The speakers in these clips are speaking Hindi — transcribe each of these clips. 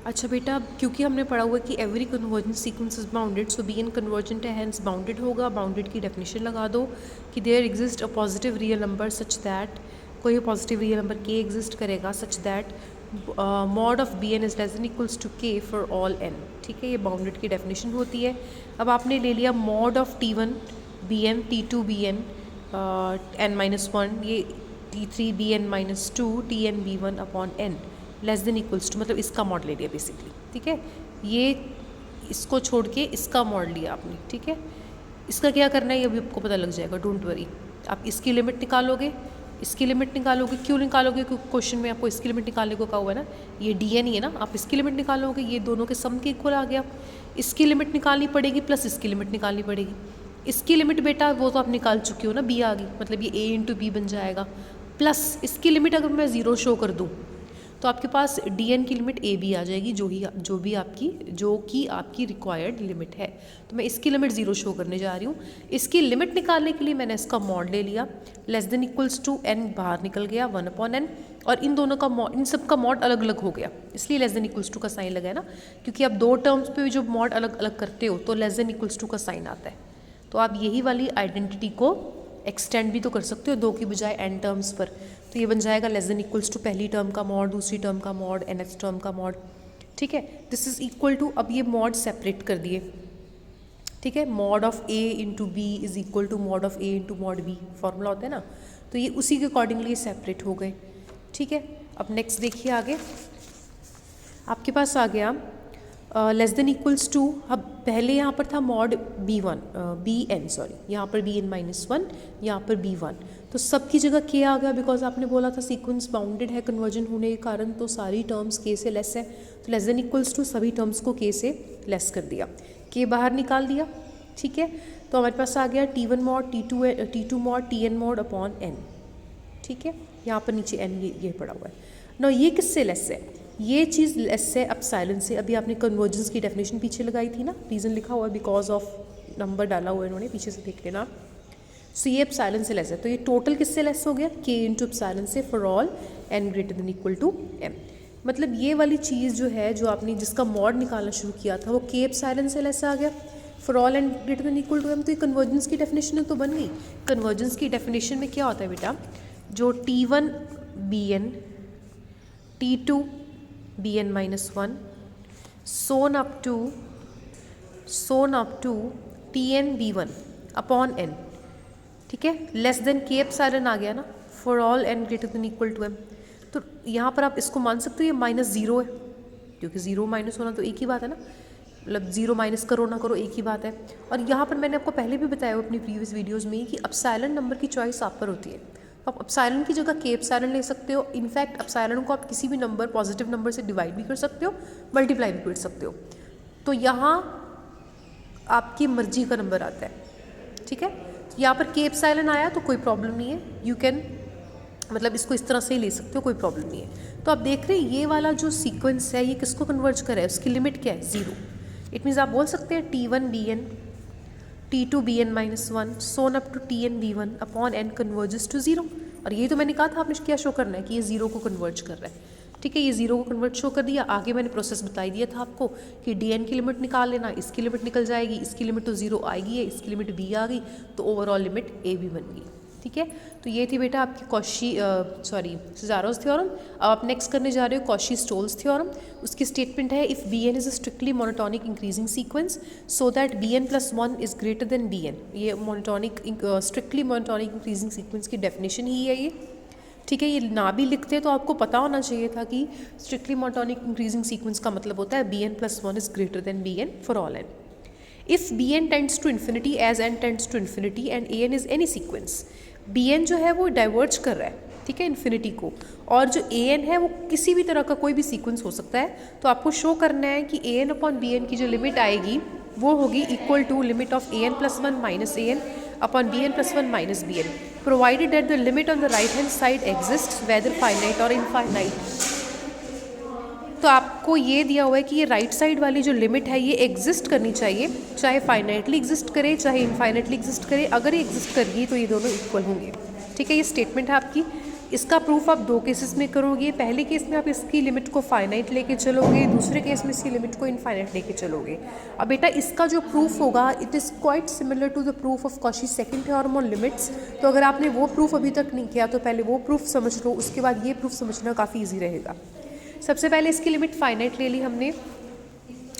अच्छा बेटा, क्योंकि हमने पढ़ा हुआ है कि every convergent sequence is bounded, so b n convergent है, हैंस बाउंडेड होगा। बाउंडेड की डेफिनेशन लगा दो कि there exist a positive real number such that, कोई positive real number K exist करेगा such that mod of b n is less than equals to K for all n. ठीक है, ये बाउंडेड की डेफिनेशन होती है। अब आपने ले लिया mod of t one b n, t two b n n minus one, ये t three b n minus two t n b one upon n less than equals to, मतलब इसका मॉड ले लिया बेसिकली। ठीक है, ये इसको छोड़ के इसका मॉड लिया आपने। ठीक है, इसका क्या करना है ये भी आपको पता लग जाएगा, डोंट वरी। आप इसकी लिमिट निकालोगे, इसकी लिमिट निकालोगे। क्यों निकालोगे? क्योंकि क्वेश्चन में आपको इसकी लिमिट निकालने को कहा हुआ है ना, ये डी एन ही है ना, आप इसकी लिमिट निकालोगे, ये दोनों के सम के इक्वल आ गया। इसकी लिमिट निकालनी पड़ेगी प्लस इसकी लिमिट निकालनी पड़ेगी। इसकी लिमिट बेटा वो तो आप निकाल चुके हो ना, बी आ गई, मतलब ये ए इंटू बी बन जाएगा। प्लस इसकी लिमिट अगर मैं ज़ीरो शो कर दूँ तो आपके पास डी एन की लिमिट ए बी आ जाएगी, जो कि आपकी रिक्वायर्ड लिमिट है। तो मैं इसकी लिमिट ज़ीरो शो करने जा रही हूँ। इसकी लिमिट निकालने के लिए मैंने इसका मॉड ले लिया, less than equals to n बाहर निकल गया, वन अपॉन एन, और इन दोनों का मॉड, इन सब का मॉड अलग अलग हो गया, इसलिए लेस देन इक्वल्स टू का साइन लगा है ना, क्योंकि आप दो टर्म्स पे भी जो मॉड अलग अलग करते हो तो लेस देन इक्वल्स टू का साइन आता है। तो आप यही वाली आइडेंटिटी को एक्सटेंड भी तो कर सकते हो दो की बजाय एन टर्म्स पर। तो ये बन जाएगा लेस देन इक्वल्स टू पहली टर्म का मॉड, दूसरी टर्म का मॉड, nth टर्म का मॉड। ठीक है, दिस इज इक्वल टू, अब ये मॉड सेपरेट कर दिए। ठीक है, mod of a into b is equal to mod of a into mod b, formula होता है ना, तो ये उसी के अकॉर्डिंगली सेपरेट हो गए। ठीक है, अब नेक्स्ट देखिए आगे आपके पास आ गया लेस देन इक्वल्स टू। अब पहले यहाँ पर था mod b one b n, sorry यहाँ पर बी एन माइनस वन, यहाँ पर बी वन, तो सबकी जगह के आ गया, बिकॉज आपने बोला था सीक्वेंस बाउंडेड है कन्वर्जन होने के कारण, तो सारी टर्म्स के से लेस है, तो लेस देन इक्वल्स टू सभी टर्म्स को के से लेस कर दिया, के बाहर निकाल दिया। ठीक है, तो हमारे पास आ गया t one mod t two mod t n mod upon n. ठीक है, यहाँ पर नीचे एन ये पड़ा हुआ है ना, ये किससे लेस है? ये चीज़ लेस है एप्सिलॉन से। अभी आपने कन्वर्जेंस की डेफिनेशन पीछे लगाई थी ना, रीज़न लिखा हुआ है, बिकॉज ऑफ नंबर डाला हुआ है इन्होंने, पीछे से देख लेना। सो ये एप्सिलॉन से लेस है, तो ये टोटल किससे लेस हो गया? के इंटू एप्सिलॉन से for all n greater than equal to m. मतलब ये वाली चीज़ जो है, जो आपने जिसका मॉड निकालना शुरू किया था, वो के एप्सिलॉन से लेस आ गया for all n greater than equal to m. तो ये कन्वर्जेंस की डेफिनेशन तो बन गई। कन्वर्जेंस की डेफिनेशन में क्या होता है बेटा, जो t one b n t two b n minus one so on up to t n b one upon n. ठीक है, लेस देन के एप्सिलॉन आ गया ना, for all n greater than equal to m. तो यहाँ पर आप इसको मान सकते हो ये माइनस ज़ीरो है, क्योंकि ज़ीरो माइनस होना तो एक ही बात है ना, मतलब ज़ीरो माइनस करो ना करो एक ही बात है। और यहाँ पर मैंने आपको पहले भी बताया अपनी प्रीवियस वीडियोज़ में कि एप्सिलॉन नंबर की चॉइस आप पर होती है। आप एप्सिलॉन की जगह के एप्सिलॉन ले सकते हो। इनफैक्ट एप्सिलॉन को आप किसी भी नंबर, पॉजिटिव नंबर से डिवाइड भी कर सकते हो, मल्टीप्लाई भी कर सकते हो। तो यहाँ आपकी मर्जी का नंबर आता है। ठीक है, यहाँ पर के एप्सिलॉन आया तो कोई प्रॉब्लम नहीं है, यू कैन, मतलब इसको इस तरह से ही ले सकते हो, कोई प्रॉब्लम नहीं है। तो आप देख रहे हैं ये वाला जो सीक्वेंस है ये किसको कन्वर्ज कर रहा है, उसकी लिमिट क्या है? ज़ीरो। इट मीन्स आप बोल सकते हैं t one b n t two b n minus one so on up to t n b one upon n converges to zero. और ये तो मैंने कहा था आपने क्या शो करना है कि ये ज़ीरो को कन्वर्ज कर रहा है। ठीक है, ये ज़ीरो को कन्वर्ट शो कर दिया। आगे मैंने प्रोसेस बता दिया था आपको कि डी एन की लिमिट निकाल लेना, इसकी लिमिट निकल जाएगी, इसकी लिमिट तो ज़ीरो आएगी है, इसकी लिमिट बी आ गई, तो ओवरऑल लिमिट ए भी बन गई। ठीक है, तो ये थी बेटा आपकी सेजारोस थ्योरम। अब आप नेक्स्ट करने जा रहे हो कॉशी-स्टोल्स थ्योरम। उसकी स्टेटमेंट है, if b n is a strictly monotonic increasing sequence so that b n plus one is greater than b n. ये monotonic strictly monotonic increasing sequence की डेफिनेशन ही है ये। ठीक है, ये ना भी लिखते तो आपको पता होना चाहिए था कि स्ट्रिक्टली मोनोटोनिक इंक्रीजिंग सीक्वेंस का मतलब होता है b n plus one is greater than b n for all n. If b n tends to infinity as n tends to infinity and a n is any sequence, b n जो है वो डाइवर्ज कर रहा है, ठीक है, इन्फिनिटी को, और जो ए एन है वो किसी भी तरह का कोई भी सीक्वेंस हो सकता है। तो आपको शो करना है कि a n upon b n की जो लिमिट आएगी वो होगी equal to limit of a n plus one minus a n upon b n plus one minus b n, provided that the limit on the right hand side exist whether finite और इनफाइनाइट। तो आपको ये दिया हुआ है कि ये राइट साइड वाली जो लिमिट है ये एग्जिस्ट करनी चाहिए, चाहे फाइनाइटली एग्जिस्ट करे चाहे इनफाइनाइटली एग्जिस्ट करे। अगर ये एग्जिस्ट करेगी तो ये दोनों इक्वल होंगे। ठीक है, ये स्टेटमेंट है आपकी। इसका प्रूफ आप दो केसेस में करोगे। पहले केस में आप इसकी लिमिट को फाइनाइट लेके चलोगे, दूसरे केस में इसकी लिमिट को इनफाइनाइट लेके चलोगे। अब बेटा इसका जो प्रूफ होगा it is quite similar to the proof of Cauchy second theorem on limits. तो अगर आपने वो प्रूफ अभी तक नहीं किया तो पहले वो प्रूफ समझ लो, उसके बाद ये प्रूफ समझना काफ़ी ईजी रहेगा। सबसे पहले इसकी लिमिट फाइनाइट ले ली हमने।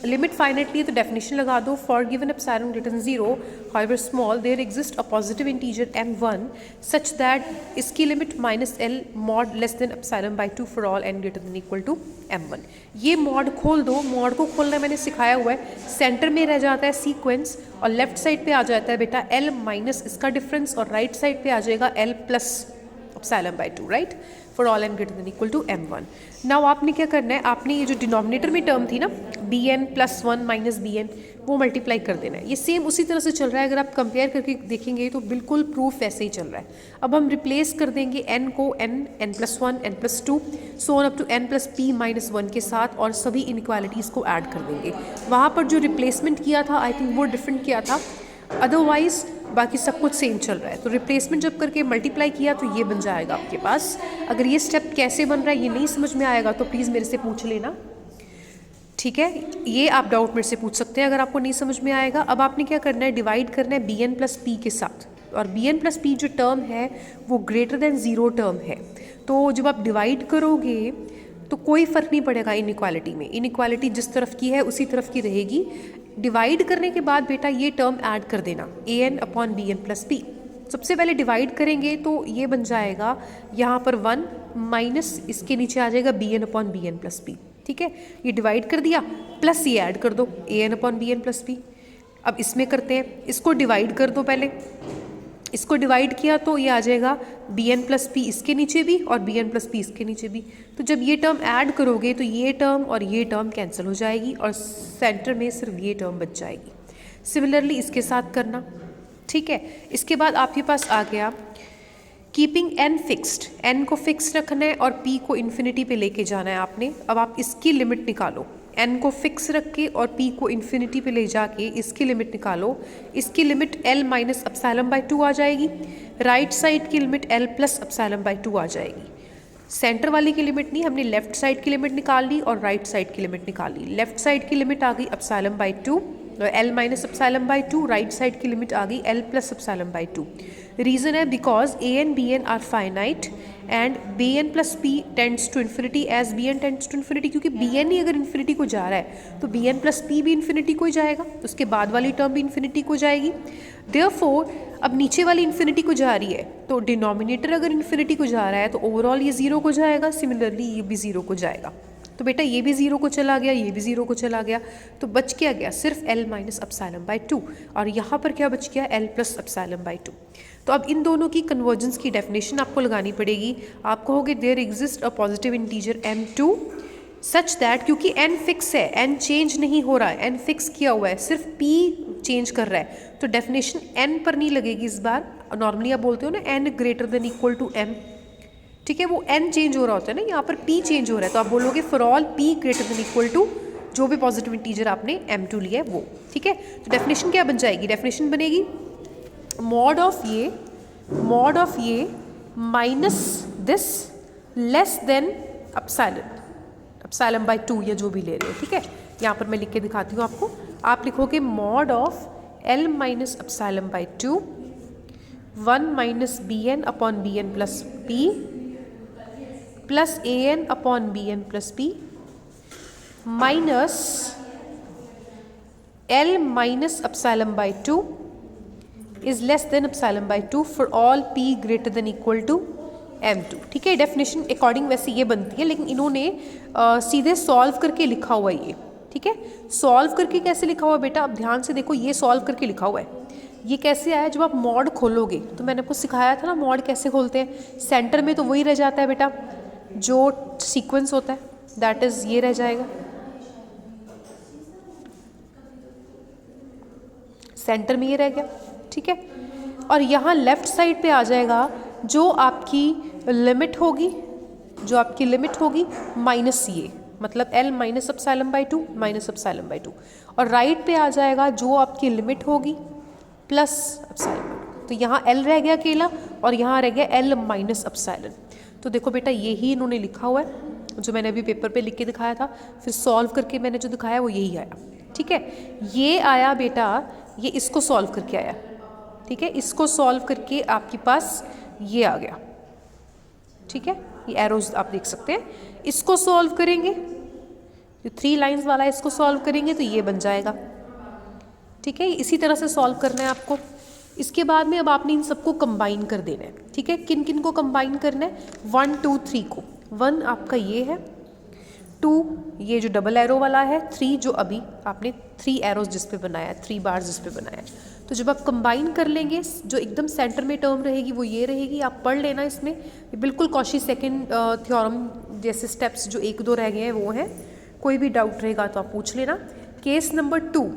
लिमिट फाइनाइट ली तो डेफिनेशन लगा दो, for given epsilon greater than 0 however small there exist a positive integer m1 such that इसकी limit -l mod less than epsilon by 2 for all n greater than equal to m1। ये मॉड खोल दो। मॉड को खोलना मैंने सिखाया हुआ है। सेंटर में रह जाता है सीक्वेंस और लेफ्ट साइड पे आ जाता है बेटा l माइनस इसका डिफरेंस और राइट साइड पे आ जाएगा l plus epsilon by 2, right, for all n greater than equal to m1। Now आपने क्या करना है, आपने ये जो डिनोमिनेटर में टर्म थी ना bn प्लस 1 माइनस bn, वो मल्टीप्लाई कर देना है। ये सेम उसी तरह से चल रहा है। अगर आप कंपेयर करके देखेंगे तो बिल्कुल प्रूफ वैसे ही चल रहा है। अब हम रिप्लेस कर देंगे n को n plus 1 n plus 2 so on up to n plus p minus 1 के साथ और सभी इनइक्वालिटीज़ को ऐड कर देंगे। वहाँ पर जो रिप्लेसमेंट किया था आई थिंक वो डिफरेंट किया था, अदरवाइज बाकी सब कुछ सेम चल रहा है। तो रिप्लेसमेंट जब करके मल्टीप्लाई किया तो ये बन जाएगा आपके पास। अगर ये स्टेप कैसे बन रहा है ये नहीं समझ में आएगा तो प्लीज़ मेरे से पूछ लेना, ठीक है। ये आप डाउट मेरे से पूछ सकते हैं अगर आपको नहीं समझ में आएगा। अब आपने क्या करना है, डिवाइड करना है bn प्लस p के साथ, और bn प्लस p जो टर्म है वो ग्रेटर देन 0 टर्म है। तो जब आप डिवाइड करोगे तो कोई फ़र्क नहीं पड़ेगा इनइक्वालिटी में। इनइक्वालिटी जिस तरफ की है उसी तरफ की रहेगी। डिवाइड करने के बाद बेटा ये टर्म ऐड कर देना an upon bn plus p। सबसे पहले डिवाइड करेंगे तो ये बन जाएगा यहाँ पर 1 माइनस इसके नीचे आ जाएगा bn upon bn plus p, ठीक है। ये डिवाइड कर दिया, प्लस ये ऐड कर दो an upon bn plus p। अब इसमें करते हैं, इसको डिवाइड कर दो। पहले इसको डिवाइड किया तो ये आ जाएगा bn प्लस p इसके नीचे भी और bn प्लस p इसके नीचे भी। तो जब ये टर्म ऐड करोगे तो ये टर्म और ये टर्म कैंसिल हो जाएगी और सेंटर में सिर्फ ये टर्म बच जाएगी। सिमिलरली इसके साथ करना, ठीक है। इसके बाद आपके पास आ गया कीपिंग n फिक्स्ड, n को फिक्स रखना है और p को इन्फिनिटी पे लेके जाना है आपने। अब आप इसकी लिमिट निकालो, n को फिक्स रख के और p को इन्फिनिटी पे ले जाके इसकी लिमिट निकालो। इसकी limit l minus epsilon by 2 आ जाएगी, राइट साइड की limit l plus epsilon by 2 आ जाएगी। सेंटर वाली की लिमिट नहीं, हमने लेफ्ट साइड की लिमिट निकाल ली और राइट साइड की लिमिट निकाल ली। लेफ्ट साइड की लिमिट आ गई epsilon by 2 l minus epsilon by 2, right side की लिमिट आ गई l plus epsilon by 2। Reason है because an bn are finite and bn plus p tends to infinity as bn tends to infinity, क्योंकि bn ही अगर इन्फिनिटी को जा रहा है तो bn प्लस p भी इन्फिनिटी को ही जाएगा, उसके बाद वाली टर्म भी इन्फिनिटी को जाएगी। देयरफॉर अब नीचे वाली इन्फिनिटी को जा रही है तो डिनोमिनेटर अगर इन्फिनिटी को जा रहा है तो ओवरऑल ये 0 को जाएगा, सिमिलरली ये भी 0 को जाएगा। तो बेटा ये भी 0 को चला गया, ये भी 0 को चला गया, तो बच क्या गया सिर्फ l माइनस एप्सिलॉन बाई 2 और यहाँ पर क्या बच गया l प्लस एप्सिलॉन बाई 2। तो अब इन दोनों की कन्वर्जेंस की डेफिनेशन आपको लगानी पड़ेगी। आप कहोगे there exist a positive integer m2 such that, क्योंकि n फिक्स है, n चेंज नहीं हो रहा है, n फिक्स किया हुआ है, सिर्फ p चेंज कर रहा है, तो डेफिनेशन n पर नहीं लगेगी इस बार। नॉर्मली आप बोलते हो ना n greater than equal to m, ठीक है, वो n चेंज हो रहा होता है ना, यहाँ पर p चेंज हो रहा है, तो आप बोलोगे for all p greater than equal to जो भी पॉजिटिव इंटीजर आपने m2 लिया है वो, ठीक है। तो डेफिनेशन क्या बन जाएगी, डेफिनेशन बनेगी मॉड ऑफ ये minus this less than epsilon by 2 या जो भी ले रहे हो, ठीक है। यहाँ पर मैं लिख के दिखाती हूँ आपको। आप लिखोगे mod of l minus epsilon by 2 1 minus bn upon bn plus p plus an upon bn plus p minus l minus epsilon by 2 is less than epsilon by 2 for all p greater than equal to m2, ठीक है। डेफिनेशन अकॉर्डिंग वैसे ये बनती है, लेकिन इन्होंने सीधे सॉल्व करके लिखा हुआ है ये, ठीक है। सॉल्व करके कैसे लिखा हुआ है बेटा, अब ध्यान से देखो, ये सॉल्व करके लिखा हुआ है। ये कैसे आया, जब आप मॉड खोलोगे तो मैंने आपको सिखाया था ना मॉड कैसे खोलते हैं। सेंटर में तो वही रह जाता है बेटा जो सीक्वेंस होता है, दैट इज ये रह जाएगा, सेंटर में ये रह गया, ठीक है। और यहाँ लेफ्ट साइड पे आ जाएगा जो आपकी लिमिट होगी, माइनस ये, मतलब l minus epsilon by 2 minus epsilon by 2, और राइट पे आ जाएगा जो आपकी लिमिट होगी प्लस एप्सिलॉन। तो यहाँ l रह गया अकेला और यहाँ रह गया l माइनस एप्सिलॉन। तो देखो बेटा यही इन्होंने लिखा हुआ है जो मैंने अभी पेपर पे लिख के दिखाया था, फिर सॉल्व करके मैंने जो दिखाया वो यही आया। ठीक है, ये आया बेटा, ये इसको सॉल्व करके आया। ठीक है, इसको सॉल्व करके आपके पास ये आ गया। ठीक है, ये एरोज आप देख सकते हैं। इसको सॉल्व करेंगे, जो 3 लाइंस वाला है इसको सॉल्व करेंगे तो ये बन जाएगा। ठीक है, इसी तरह से सॉल्व करना है आपको। इसके बाद में अब आपने इन सबको कंबाइन कर देना है। ठीक है, किन किन को कंबाइन करना है? 1 2 3 को। 1 आपका ये है, 2 ये जो डबल एरो वाला है, 3 जो अभी आपने 3 एरोज जिस पे बनाया है, 3 बार जिस पे बनाया है। तो जब आप कंबाइन कर लेंगे, जो एकदम सेंटर में टर्म रहेगी वो ये रहेगी। आप पढ़ लेना इसमें, ये बिल्कुल कॉशी सेकंड थ्योरम जैसे स्टेप्स जो 1 2 रह गए हैं वो हैं। कोई भी डाउट रहेगा तो आप पूछ लेना। केस नंबर 2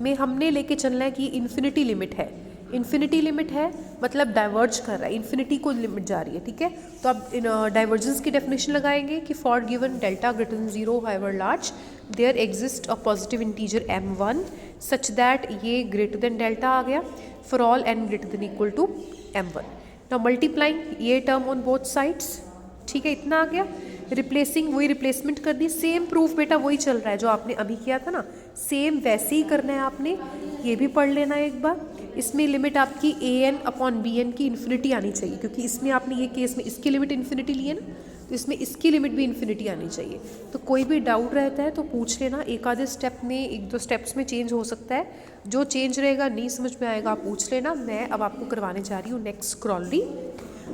में हमने लेके चलना है कि इन्फिनिटी लिमिट है। इन्फिनिटी लिमिट है मतलब डाइवर्ज कर रहा है, इन्फिनिटी को लिमिट जा रही है। ठीक है, तो आप डाइवर्जेंस की डेफिनेशन लगाएंगे कि for given delta greater than 0 however large there exist a positive integer m1 such that ये ग्रेटर देन डेल्टा आ गया for all n greater than equal to m1। Now multiplying ये टर्म ऑन बोथ साइड्स। ठीक है, इतना आ गया। रिप्लेसिंग, वही रिप्लेसमेंट कर दी। सेम प्रूफ बेटा वही चल रहा है जो आपने अभी किया था ना, सेम वैसे ही करना है आपने। ये भी पढ़ लेना है एक बार। इसमें लिमिट आपकी an/bn की इन्फिनिटी आनी चाहिए, क्योंकि इसमें आपने ये केस में इसकी लिमिट इन्फिनिटी ली है ना, तो इसमें इसकी लिमिट भी इन्फिनिटी आनी चाहिए। तो कोई भी डाउट रहता है तो पूछ लेना। एक आधे स्टेप में, 1 2 स्टेप्स में चेंज हो सकता है। जो चेंज रहेगा, नहीं समझ में आएगा, आप पूछ लेना। मैं अब आपको करवाने जा रही हूँ नेक्स्ट क्रॉलरी,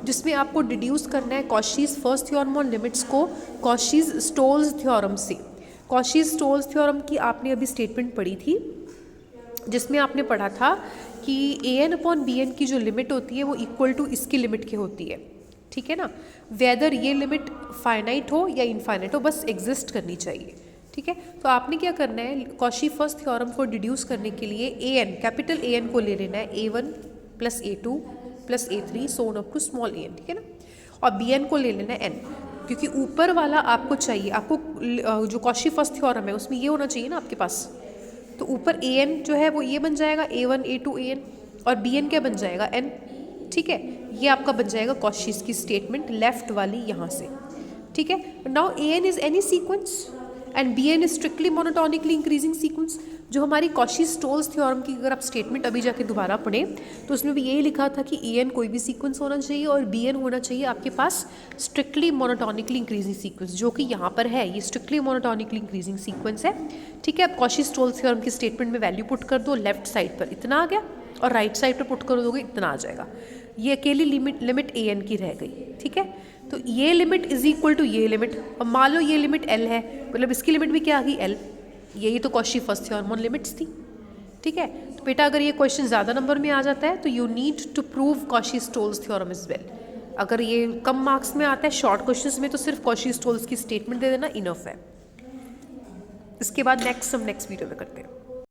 जिसमें आपको डिड्यूस करना है Cauchy's first theorem on limits को कॉशीज स्टोल्स थ्योरम से। कॉशीज स्टोल्स थ्योरम की आपने अभी स्टेटमेंट पढ़ी थी, जिसमें आपने पढ़ा था कि an/bn की जो लिमिट होती है वो इक्वल टू इसकी लिमिट की होती है। ठीक है ना, वेदर ये लिमिट फाइनाइट हो या इनफाइनाइट हो, बस एग्जिस्ट करनी चाहिए। ठीक है, तो आपने क्या करना है, कॉशी फर्स्ट थ्योरम को डिड्यूस करने के लिए an, कैपिटल an को ले लेना है, a1 plus a2 plus a3 so on up to small an। ठीक है ना, और bn को ले लेना है n, क्योंकि ऊपर वाला आपको चाहिए। आपको जो कॉशी फर्स्ट थ्योरम है उसमें ये होना चाहिए ना आपके पास, तो ऊपर an जो है वो ये बन जाएगा a1 a2 an, और bn क्या बन जाएगा n। ठीक है, ये आपका बन जाएगा कॉशीज की स्टेटमेंट लेफ्ट वाली यहाँ से। ठीक है, now an is any sequence and bn is strictly monotonically increasing sequence. जो हमारी कॉशी स्टोल्स थ्योरम की अगर आप स्टेटमेंट अभी जाके दोबारा पढ़ें तो उसमें भी यही लिखा था कि an कोई भी सीक्वेंस होना चाहिए और bn होना चाहिए आपके पास स्ट्रिक्टली मोनोटोनिकली इंक्रीजिंग सीक्वेंस, जो कि यहाँ पर है, ये स्ट्रिक्टली मोनोटोनिकली इंक्रीजिंग सीक्वेंस है। ठीक है, अब कॉशी स्टोल्स थ्योरम की स्टेटमेंट में वैल्यू पुट कर दो, लेफ्ट साइड पर इतना आ गया और राइट साइड पर पुट कर दोगे इतना आ जाएगा। ये अकेली लिमिट an की रह गई। ठीक है, तो ये लिमिट इज इक्वल टू ये लिमिट। अब मान लो ये लिमिट l है, मतलब इसकी लिमिट भी क्या आ गई l। यही तो Cauchy first theorem on limits थी। ठीक है, तो बेटा अगर ये क्वेश्चन ज़्यादा नंबर में आ जाता है तो you need to prove Cauchy Stolz theorem is well. अगर ये कम मार्क्स में आता है शॉर्ट क्वेश्चंस में तो सिर्फ कॉशी स्टोल्स की स्टेटमेंट दे देना इनफ है। इसके बाद नेक्स्ट वीडियो में करते हैं।